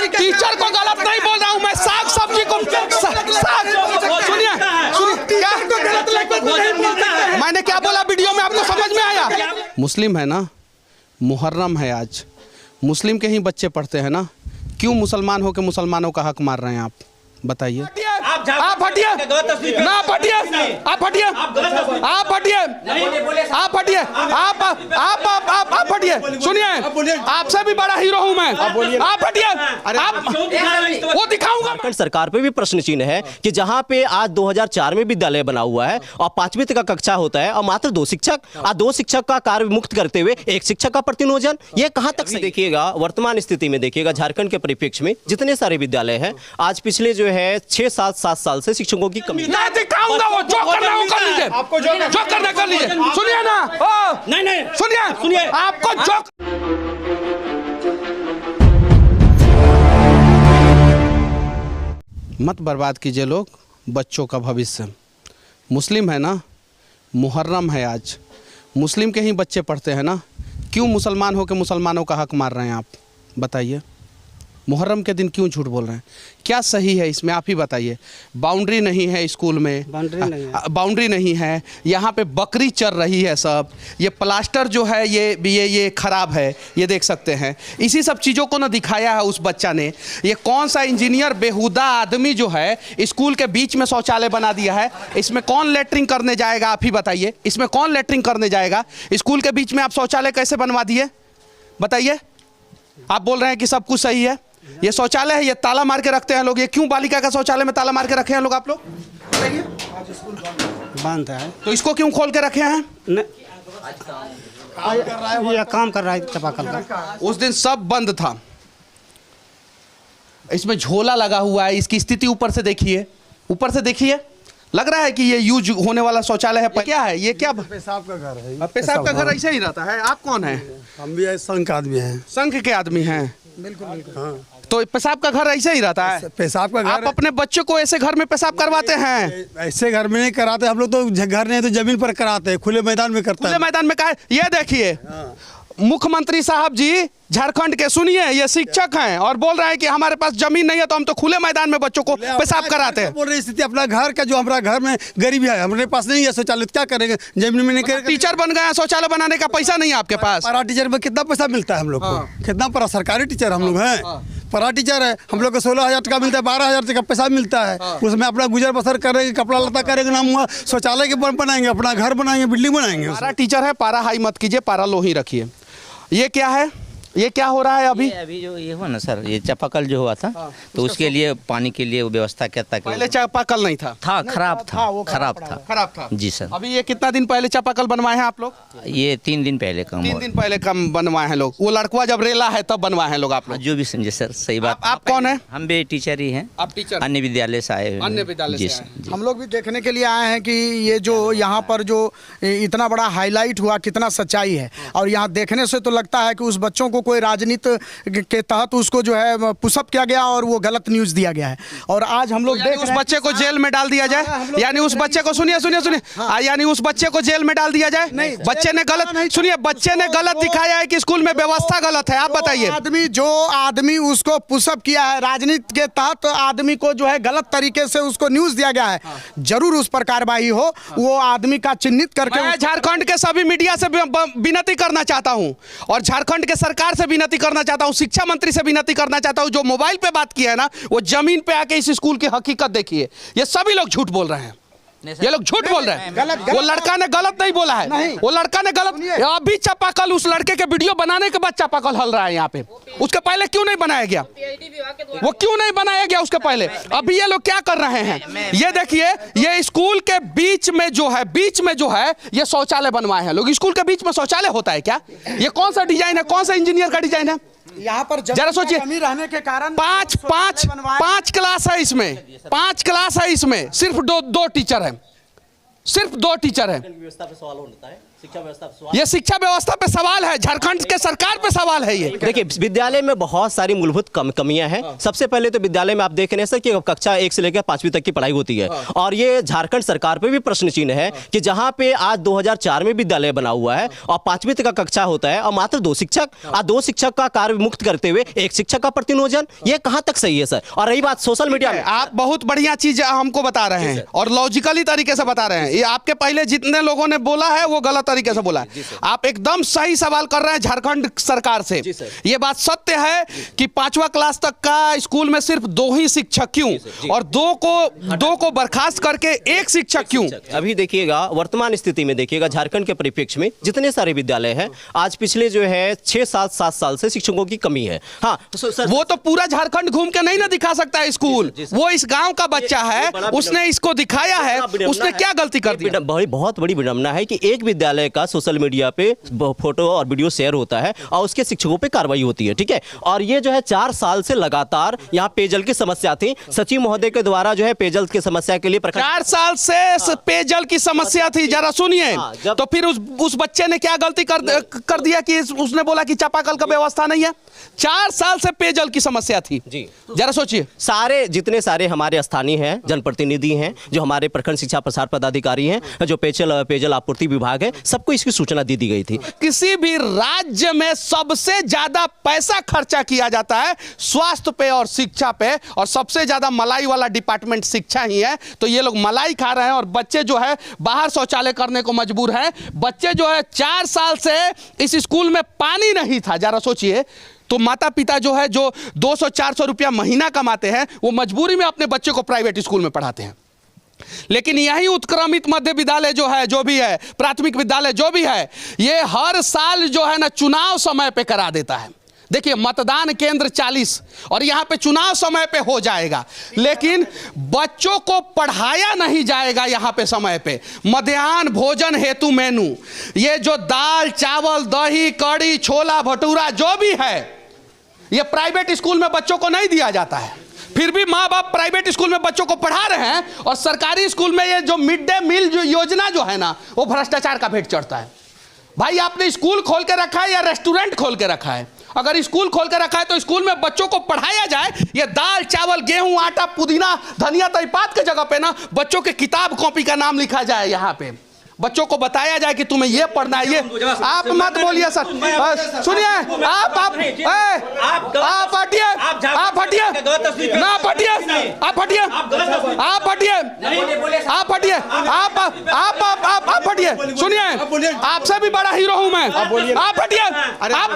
Teacher को गलत नहीं बोल रहा हूँ मैं, साग सब्जी को सुनिए क्या मैंने क्या बोला वीडियो में, आपको समझ में आया? मुस्लिम है ना, मुहर्रम है आज, मुस्लिम के ही बच्चे पढ़ते हैं ना, क्यों मुसलमान हो के मुसलमानों का हक मार रहे हैं आप? बताइए। आप हटिए ना, हटिए, आप हटिए, आप हटिए, आप हटिए, आप हटिए। सुनिए, आपसे भी बड़ा हीरो हूं मैं, आप हटिए, आप वो दिखाऊंगा। झारखंड सरकार पे भी प्रश्न चिन्ह है कि जहां पे आज 2004 में विद्यालय बना हुआ है और 5वीं तक का कक्षा होता है और मात्र 2 शिक्षक और 2 शिक्षक का कार्य मुक्त करते हुए 1 शिक्षक का प्रतिनियोजन, ये कहां तक सही? देखिएगा वर्तमान स्थिति में, देखिएगा झारखंड के परिप्रेक्ष्य में जितने सारे विद्यालय हैं, आज पिछले जो है 6-7 साल से शिक्षकों की कमी। मैं दिखाऊंगा, वो जो करना हो कर लीजिए, आपको जो करना कर लीजिए। सुनिए ना, नहीं सुनिए आपको जो मत बर्बाद कीजिए लोग बच्चों का भविष्य। मुस्लिम है ना, मुहर्रम है आज, मुस्लिम के ही बच्चे पढ़ते हैं ना, क्यों मुसलमान हो के मुसलमानों का हक मार रहे हैं आप? बताइए। मुहर्रम के दिन क्यों झूठ बोल रहे हैं? क्या सही है इसमें, आप ही बताइए। बाउंड्री नहीं है स्कूल में, बाउंड्री नहीं है, यहाँ पे बकरी चर रही है सब, ये प्लास्टर जो है ये खराब है, ये देख सकते हैं। इसी सब चीज़ों को ना दिखाया है उस बच्चा ने। ये कौन सा इंजीनियर बेहुदा आदमी जो है स्कूल के बीच में शौचालय बना दिया है, इसमें कौन लेटरिंग करने जाएगा? आप ही बताइए, इसमें कौन लेटरिंग करने जाएगा? स्कूल के बीच में आप शौचालय कैसे बनवा दिए? बताइए। आप बोल रहे हैं कि सब कुछ सही है, ये शौचालय है, ये ताला मार के रखते हैं लोग। ये क्यों बालिका का शौचालय में ताला मार के रखे हैं लोग? आप लोग बताइए। बंद है तो इसको क्यों खोल के रखे हैं? ये काम कर रहा है चापाकल का। उस दिन सब बंद था, इसमें झोला लगा हुआ है, इसकी स्थिति ऊपर से देखिए, ऊपर से देखिए, लग रहा है कि ये यूज होने वाला शौचालय है। क्या है ये? क्या पेशाब का घर है? पेशाब का घर ऐसे ही रहता है। आप कौन है? हम भी संघ के आदमी हैं। संघ के आदमी हैं? बिल्कुल। हाँ। तो पेशाब का घर ऐसे ही रहता है? पेशाब का घर। आप अपने बच्चों को ऐसे घर में पेशाब करवाते हैं? ऐसे घर में नहीं कराते हम लोग, तो घर नहीं तो जमीन पर कराते हैं, खुले मैदान में करते हैं। खुले मैदान में। ये देखिए मुख्यमंत्री साहब जी झारखंड के, सुनिए, ये शिक्षक हैं और बोल रहे हैं कि हमारे पास जमीन नहीं है तो हम तो खुले मैदान में बच्चों को पेशाब कराते हैं। बोल रही स्थिति अपना घर का, जो हमारा घर में गरीबी है, हमारे पास नहीं है शौचालय, क्या करेंगे? जमीन में नहीं करेंगे। टीचर बन गए, शौचालय बनाने का पैसा नहीं है आपके पास। परा टीचर में कितना पैसा मिलता है हम लोग को? कितना परा सरकारी टीचर हम लोग हैं, परा टीचर है हम लोग को 16,000 टका मिलता है, 12,000 टका पैसा मिलता है। उसमें अपना गुजर बसर करेंगे, कपड़ा लता करेंगे, नाम हुआ शौचालय के बनाएंगे, अपना घर बनाएंगे, बिल्डिंग बनाएंगे। पारा टीचर है, पारा हाई मत कीजिए, पारा लो ही रखिए। ये क्या है? ये क्या हो रहा है अभी? अभी जो ये हुआ ना सर, ये चापाकल जो हुआ था, तो उसके लिए पानी के लिए व्यवस्था क्या था? पहले चापाकल नहीं था, खराब था जी सर। अभी ये कितना दिन पहले चापाकल बनवाए हैं आप लोग? ये 3 दिन पहले कम 3 दिन पहले कम बनवाए हैं लोग। वो लड़कुआ जब रेला है तब बनवाए हैं लोग आप लोग? जो भी समझे सर, सही बात। आप कौन है? हम भी टीचर ही हैं। आप टीचर? अन्य विद्यालय से आए। अन्य विद्यालय से आए। हम लोग भी देखने के लिए आए हैं कि ये जो यहाँ पर जो इतना बड़ा हाईलाइट हुआ, कितना सच्चाई है। और यहाँ देखने से तो लगता है कि उस बच्चों को कोई राजनीति के तहत उसको जो है पुशअप किया गया और वो गलत न्यूज दिया गया है। और आज हम लोग उस बच्चे को जेल में डाल दिया जाए, यानी उस बच्चे को, सुनिए, यानी उस बच्चे को जेल में डाल दिया जाए? नहीं, बच्चे ने गलत, सुनिए, बच्चे ने गलत दिखाया है कि स्कूल में व्यवस्था गलत है। आप बताइए। जो आदमी उसको पुशअप किया है, राजनीति के तहत आदमी को जो है गलत तरीके से उसको न्यूज दिया गया है, जरूर उस पर कार्रवाई हो। वो आदमी का चिन्हित करके मैं झारखंड के सभी मीडिया से विनती करना चाहता हूं और झारखंड के सरकार से विनती करना चाहता हूं, शिक्षा मंत्री से विनती करना चाहता हूं, जो मोबाइल पे बात किया है ना, वो जमीन पे आके इस स्कूल की हकीकत देखिए। ये सभी लोग झूठ बोल रहे हैं, ये लोग झूठ बोल रहे हैं। वो लड़का ने गलत नहीं बोला है, वो लड़का ने गलत। अभी चापाकल, उस लड़के के वीडियो बनाने के बाद चापाकल हल रहा है यहाँ पे। उसके पहले क्यों नहीं बनाया गया? वो क्यों नहीं बनाया गया उसके पहले? अभी ये लोग क्या कर रहे हैं? ये देखिए, ये स्कूल के बीच में जो है ये शौचालय बनवाए हैं लोग। स्कूल के बीच में शौचालय होता है क्या? ये कौन सा डिजाइन है? कौन सा इंजीनियर का डिजाइन है? यहाँ पर जरा सोचिए, कमी रहने के कारण 5 क्लास है इसमें, 5 क्लास है इसमें, सिर्फ दो टीचर हैं, सिर्फ 2 टीचर हैं। व्यवस्था पे सवाल होता है। ये शिक्षा व्यवस्था पे सवाल है, झारखंड के सरकार पे सवाल है ये। देखिए विद्यालय में बहुत सारी मूलभूत कमियां हैं। सबसे पहले तो विद्यालय में आप देख रहे हैं सर कि कक्षा 1 से लेकर 5वीं तक की पढ़ाई होती है और ये झारखंड सरकार पे भी प्रश्न चिन्ह है कि जहां पे आज 2004 में विद्यालय बना हुआ है और 5वीं तक का कक्षा होता है और मात्र 2 शिक्षक और 2 शिक्षक का कार्य मुक्त करते हुए 1 शिक्षक का प्रतिनियोजन, ये कहां तक सही है सर? और रही बात सोशल मीडिया में, आप बहुत बढ़िया चीज हमको बता रहे हैं और लॉजिकली तरीके से बता रहे हैं। ये आपके पहले जितने लोगों ने बोला है वो गलत तरीके से बोला है। आप एकदम सही सवाल कर रहे हैं झारखंड सरकार से। ये बात सत्य है कि 5वां क्लास तक का स्कूल में सिर्फ 2 ही शिक्षक क्यों और 2 को बर्खास्त करके 1 शिक्षक क्यों? अभी देखिएगा वर्तमान स्थिति में देखिएगा झारखंड के परिप्रेक्ष्य में जितने सारे विद्यालय हैं आज पिछले जो है 6-7 साल से शिक्षकों की कमी है। हाँ वो तो पूरा झारखंड घूम के नहीं ना दिखा सकता है स्कूल। वो इस गांव का बच्चा है, उसने इसको दिखाया है, उसने क्या गलती कर दी? बहुत बड़ी विडंबना है कि एक विद्यालय का सोशल मीडिया पे फोटो और वीडियो शेयर होता है और उसके शिक्षकों पे कार्रवाई होती है, ठीक है। और ये जो है 4 साल से लगातार यहाँ पेयजल की समस्या थी। सचिव महोदय के द्वारा जो है पेयजल की समस्या के लिए 4 साल से पेयजल की समस्या थी। जरा सुनिए, तो फिर उस बच्चे ने क्या गलती कर दिया कि उसने बोला कि चापाकल का व्यवस्था नहीं है? 4 साल से पेयजल की समस्या थी जी। जरा सोचिए, सारे जितने सारे हमारे स्थानीय हैं, जनप्रतिनिधि हैं, जो हमारे प्रखंड शिक्षा प्रसार पदाधिकारी हैं, जो पेयजल आपूर्ति विभाग है, सबको इसकी सूचना दी गई थी। किसी भी राज्य में सबसे ज्यादा पैसा खर्चा किया जाता है स्वास्थ्य पे और शिक्षा पे, और सबसे ज्यादा मलाई वाला डिपार्टमेंट शिक्षा ही है। तो ये लोग मलाई खा रहे हैं और बच्चे जो है बाहर शौचालय करने को मजबूर हैं। बच्चे जो है 4 साल से इस स्कूल में पानी नहीं था। जरा सोचिए, तो माता पिता जो है जो 200-400 रुपया महीना कमाते हैं वो मजबूरी में अपने बच्चे को प्राइवेट स्कूल में पढ़ाते हैं। लेकिन यही उत्क्रमित मध्य विद्यालय जो है, जो भी है, प्राथमिक विद्यालय जो भी है, ये हर साल जो है ना चुनाव समय पे करा देता है। देखिए मतदान केंद्र 40 और यहाँ पे चुनाव समय पे हो जाएगा, लेकिन बच्चों को पढ़ाया नहीं जाएगा यहाँ पे समय पे। मध्याह्न भोजन हेतु मेनू, ये जो दाल चावल दही कड़ी छोला भटूरा जो भी है, ये प्राइवेट स्कूल में बच्चों को नहीं दिया जाता है। फिर भी माँ बाप प्राइवेट स्कूल में बच्चों को पढ़ा रहे हैं और सरकारी स्कूल में ये जो मिड डे मील जो योजना जो है ना, वो भ्रष्टाचार का भेंट चढ़ता है। भाई आपने स्कूल खोल के रखा है या रेस्टोरेंट खोल के रखा है? अगर स्कूल खोल के रखा है तो स्कूल में बच्चों को पढ़ाया जाए। ये दाल चावल गेहूं आटा पुदीना धनिया तेजपात के जगह पे ना बच्चों के किताब कॉपी का नाम लिखा जाए। यहाँ पे बच्चों को बताया जाए कि तुम्हें ये पढ़ना है। ये आप मत बोलिए सर, सुनिए, आप हटिए, आप हटिए, ना हटिए, आप हटिए, आप हटिए, आप हटिए, आप हटिए। सुनिए, आपसे भी बड़ा हीरो हूं मैं, आप हटिए। आप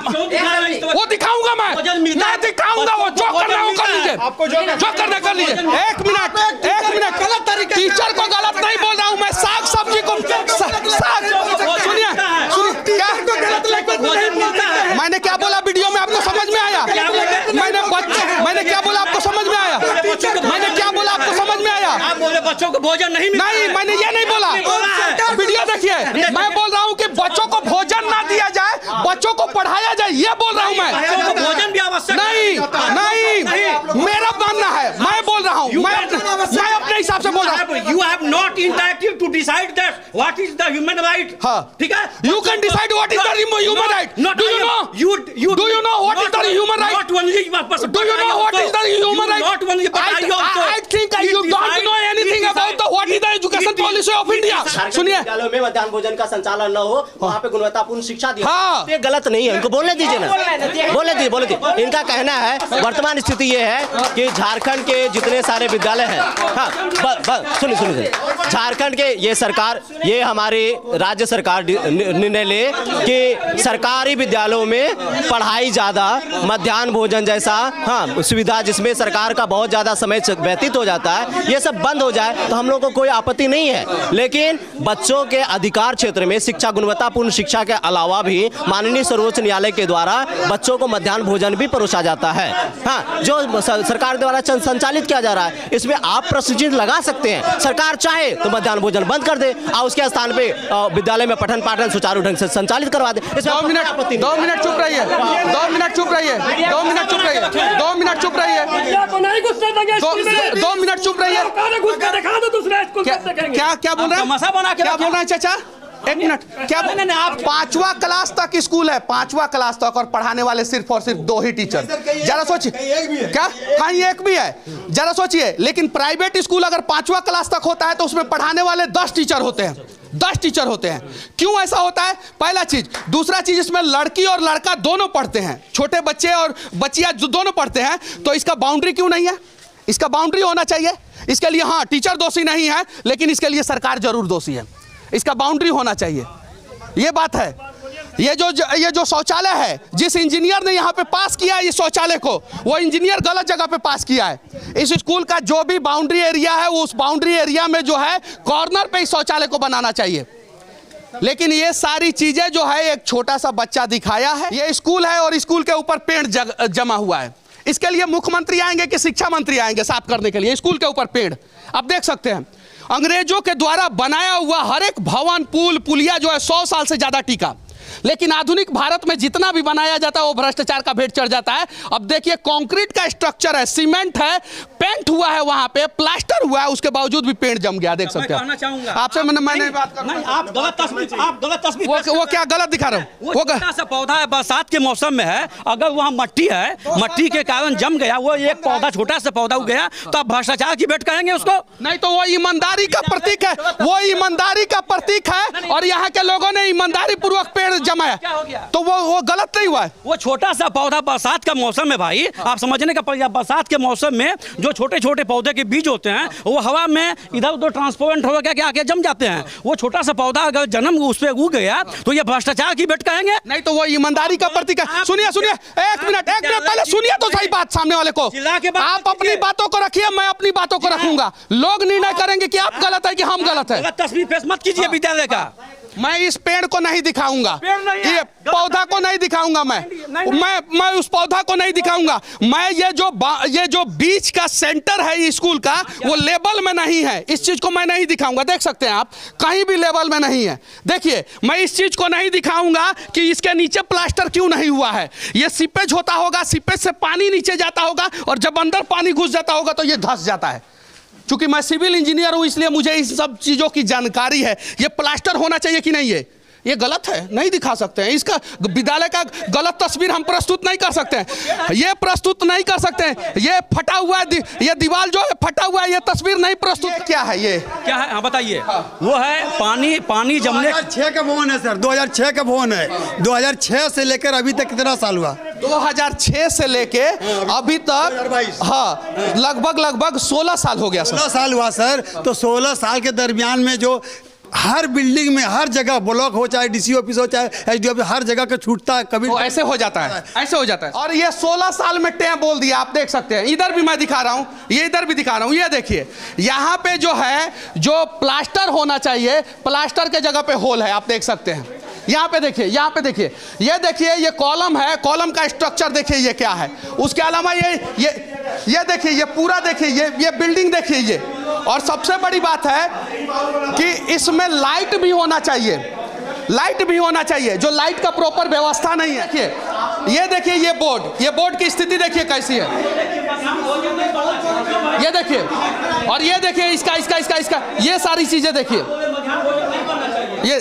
वो दिखाऊंगा मैं दिखाऊंगा, वो जो करना हो कर लीजिए, जो करना कर लीजिए। 1 मिनट, गलत तरीके, टीचर को गलत नहीं बोल रहा हूं मैं, साग सब्जी को सुनिए, मैंने क्या बोला वीडियो में आपको समझ में आया? मैंने क्या बोला आपको समझ में आया? मैंने क्या बोला आपको समझ में आया? आप बोले बच्चों को भोजन नहीं मिलता। नहीं, मैंने ये नहीं बोला। वीडियो देखिए, मैं बोल रहा हूँ कि बच्चों को भोजन ना दिया जाए, बच्चों को पढ़ाया जाए, ये बोल रहा हूँ मैं। भोजन भी आवश्यक नहीं, मेरा मानना है, मैं बोल रहा हूँ, मैं अपने हिसाब से बोल रहा हूँ। You have not interactive to decide that what is the human right. हाँ, ठीक है? You can decide what is the human right. Do you know? Do you know what is the human right? Not only Do you know what is the human right? Not only, but I also. I think you don't know anything about the what is the education policy of India. सुनिए, विद्यालयों में मध्याह्न भोजन का संचालन न हो, वहाँ पे गुणवत्तापूर्ण शिक्षा दी। हाँ, ये गलत नहीं है, इनको बोलने दीजिए ना, बोलने दीजिए। इनका कहना है वर्तमान स्थिति ये है कि झारखंड के जितने सारे विद्यालय हैं, हाँ सुनिए, झारखंड के ये सरकार, ये हमारी राज्य सरकार निर्णय ले कि सरकारी विद्यालयों में पढ़ाई ज़्यादा, मध्याह्न भोजन जैसा हाँ सुविधा जिसमें सरकार का बहुत ज़्यादा समय व्यतीत हो जाता है, ये सब बंद हो जाए तो हम लोग को कोई आपत्ति नहीं है। लेकिन बच्चों के अधिकार क्षेत्र में शिक्षा, गुणवत्तापूर्ण शिक्षा के अलावा भी माननीय सर्वोच्च न्यायालय के द्वारा बच्चों को मध्याह्न भोजन भी परोसा जाता है, हाँ, जो सरकार द्वारा संचालित किया जा रहा है। इसमें आप प्रश्न चिन्ह लगा सकते हैं। सरकार चाहे तो मध्याह्न भोजन बंद कर दे और उसके स्थान पे विद्यालय में पठन पाठन सुचारू ढंग से संचालित करवा दे। 2 मिनट चुप रहिए, 2 मिनट चुप रहिए, 2 मिनट चुप रहिए, 2 मिनट चुप रहिए, 2 मिनट चुप रहिए। क्या बोल रहे हैं? क्या बोल रहे हैं चाचा? एक मिनट, क्या नहीं, आप 5वां क्लास तक स्कूल है, 5वां क्लास तक, और पढ़ाने वाले सिर्फ और सिर्फ 2 ही टीचर। जरा सोचिए, क्या कहीं एक भी है? जरा सोचिए। लेकिन प्राइवेट स्कूल अगर 5वां क्लास तक होता है तो उसमें पढ़ाने वाले 10 टीचर होते हैं, 10 टीचर होते हैं। क्यों ऐसा होता है? पहला चीज। दूसरा चीज, इसमें लड़की और लड़का दोनों पढ़ते हैं, छोटे बच्चे और बच्चियां दोनों पढ़ते हैं, तो इसका बाउंड्री क्यों नहीं है? इसका बाउंड्री होना चाहिए। इसके लिए हाँ, टीचर दोषी नहीं है, लेकिन इसके लिए सरकार जरूर दोषी है। इसका बाउंड्री होना चाहिए, ये बात है। ये जो शौचालय है, जिस इंजीनियर ने यहाँ पे पास किया है इस शौचालय को, वो इंजीनियर गलत जगह पे पास किया है। इस स्कूल का जो भी बाउंड्री एरिया है, उस बाउंड्री एरिया में जो है कॉर्नर पे इस शौचालय को बनाना चाहिए। लेकिन ये सारी चीजें जो है एक छोटा सा बच्चा दिखाया है। ये स्कूल है और स्कूल के ऊपर पेड़ जमा हुआ है। इसके लिए मुख्यमंत्री आएंगे कि शिक्षा मंत्री आएंगे साफ करने के लिए? स्कूल के ऊपर पेड़ आप देख सकते हैं। अंग्रेजों के द्वारा बनाया हुआ हर एक भवन, पुल, पुलिया जो है 100 साल से ज्यादा टिका। लेकिन आधुनिक भारत में जितना भी बनाया जाता है वो भ्रष्टाचार का भेंट चढ़ जाता है। अब देखिए, कंक्रीट का स्ट्रक्चर है, सीमेंट है, पेंट हुआ है, वहां पे प्लास्टर हुआ है, उसके बावजूद भी पेड़ जम गया। देख सकते हैं। आपसे मैंने बात कर, आप गलत तस्वीर वो क्या गलत दिखा रहा हूँ? वो छोटा सा पौधा है, बरसात के मौसम में है, अगर वहाँ मट्टी है, मट्टी के कारण जम गया, वो एक पौधा, छोटा सा पौधा उग गया, तो आप भ्रष्टाचार की भेंट कहेंगे उसको? नहीं, तो वो ईमानदारी का प्रतीक है, वो ईमानदारी का प्रतीक है, और यहाँ के लोगों ने ईमानदारी पूर्वक पेड़ जमाया, क्या हो गया? तो वो गलत नहीं हुआ है। वो छोटा सा पौधा बरसात का मौसम में, भाई आप समझने का पड़ेगा, बरसात के मौसम में जो छोटे छोटे पौधे के बीज होते हैं वो हवा में इधर उधर ट्रांसपेरेंट हो गया, आके जम जाते हैं। वो छोटा सा पौधा अगर जन्म उस पे उग गया तो ये भ्रष्टाचार की भेंट कहेंगे? नहीं, तो वो ईमानदारी का प्रतीक है। सुनिए एक मिनट पहले सुनिए तो सही बात सामने वाले को। आप अपनी बातों को रखिए, मैं अपनी बातों को रखूंगा। लोग निर्णय करेंगे कि आप गलत है कि हम गलत है। तस्वीर पेश मत कीजिए विद्यालय का। मैं इस पेड़ को नहीं दिखाऊंगा, ये पौधा को नहीं दिखाऊंगा, मैं उस पौधा को नहीं दिखाऊंगा। मैं ये जो बीच का सेंटर है स्कूल का, वो लेवल में नहीं है, इस चीज को मैं नहीं दिखाऊंगा। देख सकते हैं आप, कहीं भी लेवल में नहीं है। देखिए, मैं इस चीज को नहीं दिखाऊंगा कि इसके नीचे प्लास्टर क्यों नहीं हुआ है। ये सीपेज होता होगा, सीपेज से पानी नीचे जाता होगा, और जब अंदर पानी घुस जाता होगा तो ये धंस जाता है। चूंकि मैं सिविल इंजीनियर हूं, इसलिए मुझे इस सब चीजों की जानकारी है। ये प्लास्टर होना चाहिए कि नहीं, ये गलत है, नहीं दिखा सकते हैं। इसका विद्यालय का गलत तस्वीर हम प्रस्तुत नहीं कर सकते हैं, ये प्रस्तुत नहीं कर सकते हैं। ये फटा हुआ है, ये दीवार जो है फटा हुआ है, ये तस्वीर नहीं प्रस्तुत। क्या है ये, क्या है? हाँ बताइए। वो है पानी जमने। 2006 का भवन है सर, 2006 का भवन है। 2006 से लेकर अभी तक कितना साल हुआ? 2006 से लेके अभी तक, हाँ, लगभग 16 साल हो गया सर। 16 साल हुआ सर। तो 16 साल के दरमियान में जो हर बिल्डिंग में, हर जगह, ब्लॉक हो चाहे डीसी ऑफिस हो चाहे एसडीओ ऑफिस, हर जगह का छूटता है, कभी तो ऐसे हो जाता है, ऐसे हो जाता है। और ये 16 साल में टैं बोल दिया, आप देख सकते हैं। इधर भी मैं दिखा रहा हूं, ये इधर भी दिखा रहा हूं। ये देखिए, यहाँ पे जो है, जो प्लास्टर होना चाहिए, प्लास्टर के जगह पे होल है, आप देख सकते हैं। यहाँ पे देखिए, यहाँ पे देखिए, ये देखिए, ये कॉलम है, कॉलम का स्ट्रक्चर देखिए ये क्या है। उसके अलावा ये देखिए, ये पूरा देखिए, ये बिल्डिंग देखिए ये। और सबसे बड़ी बात है कि इसमें लाइट भी होना चाहिए, लाइट भी होना चाहिए, जो लाइट का प्रॉपर व्यवस्था नहीं है। देखिए, ये देखिए, ये बोर्ड की स्थिति देखिए कैसी है, ये देखिए। और ये देखिए, इसका ये सारी चीजें देखिए, ये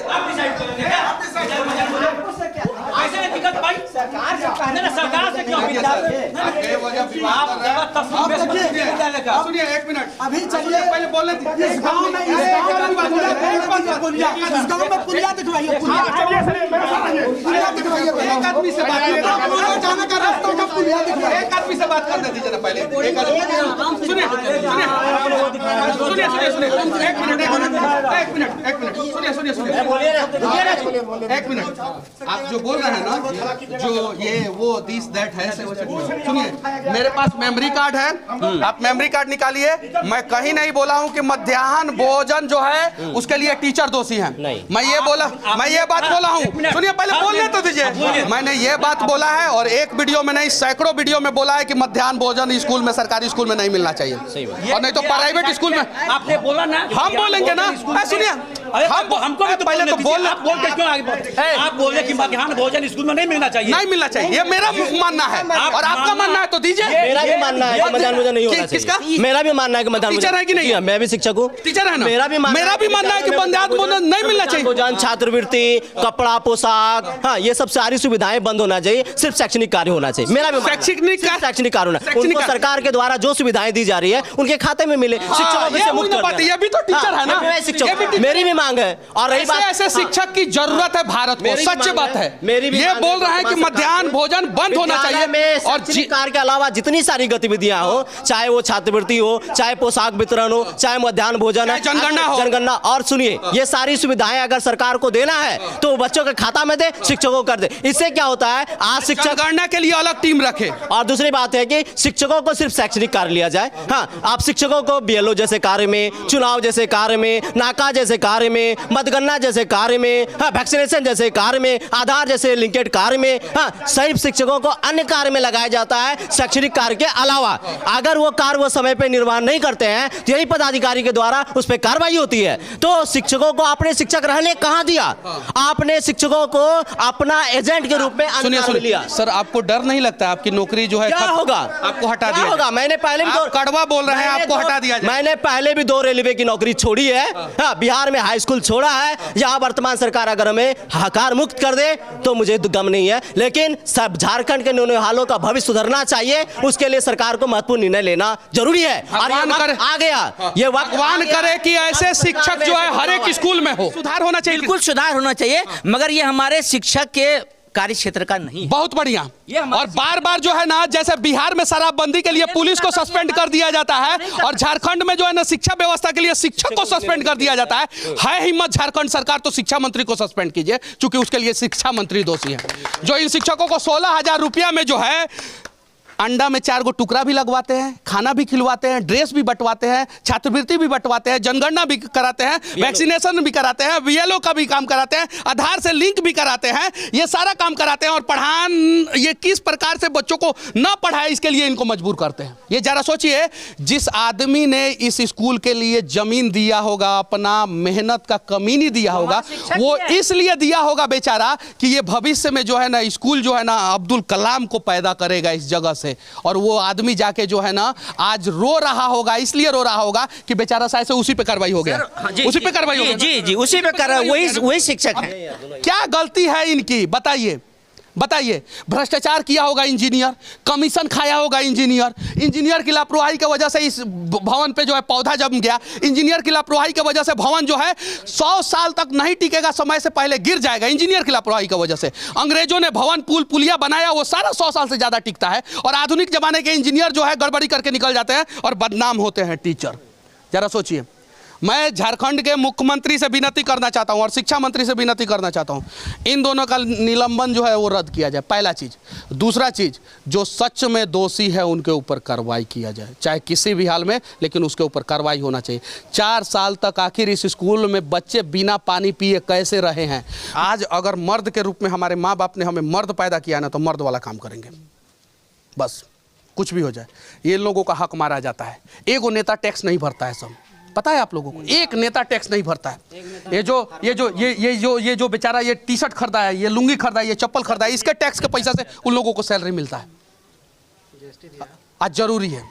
सरकार से क्यों? सुनिए एक मिनट, अभी चलिए, पहले बोलने दीजिए। इस गांव में पुलिया दिखवाइए, एक आदमी से बात जाने का रास्ता का पुलिया दिखवाइए। एक आदमी से बात करने दीजिए ना पहले। सुनिए, एक मिनट। आप जो बोल रहे हैं ना, जो ये वो दिस दैट है, सुनिए, मेरे पास मेमोरी कार्ड है, आप मेमोरी कार्ड निकालिए। मैं कहीं नहीं बोला हूं कि मध्याह्न भोजन जो है उसके लिए टीचर दोषी हैं। मैं ये बात बोला हूं। सुनिए, पहले बोलने तो दीजिए। मैंने ये बात बोला है, और एक वीडियो में नहीं, सैकड़ों वीडियो में बोला है कि मध्याह्न भोजन स्कूल में, सरकारी स्कूल में नहीं मिलना चाहिए, और नहीं तो प्राइवेट स्कूल में। आपने बोला ना, हम बोलेंगे ना। सुनिए, हमको भी तो पहले तो बोल आप बोल के क्यों आगे आप बोले कि मध्याह्न भोजन स्कूल में नहीं मिलना चाहिए। नहीं मिलना चाहिए, ये मेरा मानना है और आपका मानना है तो दीजिए। मेरा भी मानना है कि मध्याह्न भोजन नहीं होना चाहिए। किसका? मेरा भी मानना है कि मध्याह्न टीचर है कि नहीं? मैं भी शिक्षक हूँ, टीचर है ना? मेरा भी मानना है कि मध्याह्न भोजन नहीं मिलना चाहिए। भोजन, छात्रवृत्ति, कपड़ा, पोशाक, हाँ, ये सब सारी सुविधाएं बंद होना चाहिए, सिर्फ शैक्षणिक कार्य होना चाहिए। मेरा भी शैक्षणिक कार्य होना, उनको सरकार के द्वारा जो सुविधाएं दी जा रही है उनके खाते में मिले। शिक्षकों को मुक्त कर दें। ये भी तो टीचर है ना, शिक्षक, मेरी भी मांग है। और रही बात, ऐसे शिक्षक की जरूरत है भारत को, सच बात है। ये बोल रहे हैं कि मध्याह्न भोजन बंद होना चाहिए और कार्य के अलावा जितनी सारी गतिविधियां हो, चाहे वो छात्रवृत्ति हो, चाहे पोशाक वितरण हो, चाहे मध्याह्न भोजन है, जनगणना। और सुनिए, ये सारी सुविधाएं अगर सरकार को देना है तो बच्चों के खाता में दे, शिक्षकों को कर दे। इससे क्या होता है, आज शिक्षक जनगणना के लिए अलग टीम रखे। और दूसरी बात है कि शिक्षकों को सिर्फ शैक्षणिक कार्य लिया जाए। हाँ, आप शिक्षकों को बीएलओ जैसे कार्य में, चुनाव जैसे कार्य में, नाका जैसे कार्य में, मतगणना जैसे कार्य में, हाँ, वैक्सीनेशन जैसे कार्य में, आधार जैसे लिंकेड कार्य में, हाँ, सही शिक्षकों को अन्य कार्य में लगाया जाता है शैक्षणिक कार्य के अलावा। अगर वो कार्य वो समय पे निर्वहन नहीं करते हैं तो यही पदाधिकारी के द्वारा उस पर कार्रवाई होती है। तो शिक्षकों को आपने शिक्षक रहने कहाँ दिया? आपने शिक्षकों को अपना एजेंट के रूप में सुनिए लिया। सर, आपको डर नहीं लगता आपकी नौकरी जो है क्या होगा? आपको हटा दिया होगा? मैंने पहले भी कड़वा बोल रहे हैं, आपको हटा दिया जाए। मैंने पहले भी 2 रेलवे की नौकरी छोड़ी है। हाँ, बिहार में हाई स्कूल छोड़ा है। यहाँ वर्तमान सरकार अगर हमें हकार मुक्त कर दे तो मुझे गम नहीं है, लेकिन सब झारखंड के नौनिहालों का भविष्य सुधरना चाहिए, उसके लिए सरकार को महत्वपूर्ण निर्णय लेना जरूरी है। और आ गया ये भगवान करे कि ऐसे शिक्षक जो है हर एक स्कूल में हो, सुधार होना चाहिए, बिल्कुल सुधार होना चाहिए, मगर ये हमारे शिक्षक के कार्य क्षेत्र का नहीं। बहुत बढ़िया। और बार बार जो है ना, जैसे बिहार में शराबबंदी के लिए पुलिस को सस्पेंड कर दिया जाता है और झारखंड में जो है ना शिक्षा व्यवस्था के लिए शिक्षक को सस्पेंड कर दिया जाता है हिम्मत झारखंड सरकार तो शिक्षा मंत्री को सस्पेंड कीजिए, क्योंकि उसके लिए शिक्षा मंत्री दोषी है। जो इन शिक्षकों को 16,000 रुपया में जो है अंडा में 4 गो टुकड़ा भी लगवाते हैं, खाना भी खिलवाते हैं, ड्रेस भी बंटवाते हैं, छात्रवृत्ति भी बंटवाते हैं, जनगणना भी कराते हैं, वैक्सीनेशन भी कराते हैं, बीएलओ का भी काम कराते हैं, आधार से लिंक भी कराते हैं, ये सारा काम कराते हैं। और पढ़ान ये किस प्रकार से बच्चों को ना पढ़ाए इसके लिए इनको मजबूर करते हैं। ये जरा सोचिए, जिस आदमी ने इस स्कूल के लिए जमीन दिया होगा, अपना मेहनत का कमीनी दिया होगा, वो इसलिए दिया होगा बेचारा कि ये भविष्य में जो है ना स्कूल जो है ना अब्दुल कलाम को पैदा करेगा इस जगह से। और वो आदमी जाके जो है ना आज रो रहा होगा, इसलिए रो रहा होगा कि बेचारा शायद से उसी पे कार्रवाई हो गया, उसी पे कार्रवाई हो गया। जी उसी पे कार्रवाई, वही शिक्षक है। क्या गलती है इनकी बताइए। भ्रष्टाचार किया होगा इंजीनियर, कमीशन खाया होगा इंजीनियर की लापरवाही की वजह से इस भवन पे जो है पौधा जम गया। इंजीनियर की लापरवाही की वजह से भवन जो है 100 साल तक नहीं टिकेगा, समय से पहले गिर जाएगा। इंजीनियर की लापरवाही की वजह से अंग्रेजों ने भवन पुलिया बनाया, वो सारा 100 साल से ज्यादा टिकता है। और आधुनिक जमाने के इंजीनियर जो है गड़बड़ी करके निकल जाते हैं और बदनाम होते हैं टीचर। जरा सोचिए, मैं झारखंड के मुख्यमंत्री से विनती करना चाहता हूं और शिक्षा मंत्री से विनती करना चाहता हूं, इन दोनों का निलंबन जो है वो रद्द किया जाए, पहला चीज़। दूसरा चीज़, जो सच में दोषी है उनके ऊपर कार्रवाई किया जाए, चाहे किसी भी हाल में, लेकिन उसके ऊपर कार्रवाई होना चाहिए। 4 साल तक आखिर इस स्कूल में बच्चे बिना पानी पिए कैसे रहे हैं? आज अगर मर्द के रूप में हमारे माँ बाप ने हमें मर्द पैदा किया ना, तो मर्द वाला काम करेंगे, बस कुछ भी हो जाए। ये लोगों का हक मारा जाता है। एगो नेता टैक्स नहीं भरता है, सब पता है आप लोगों को, एक नेता टैक्स नहीं भरता है। ये जो बेचारा ये टी शर्ट खरीदा है, ये लुंगी खरीदा है, ये चप्पल खरीदा है, इसके टैक्स के पैसा से उन लोगों को सैलरी मिलता है। आज जरूरी है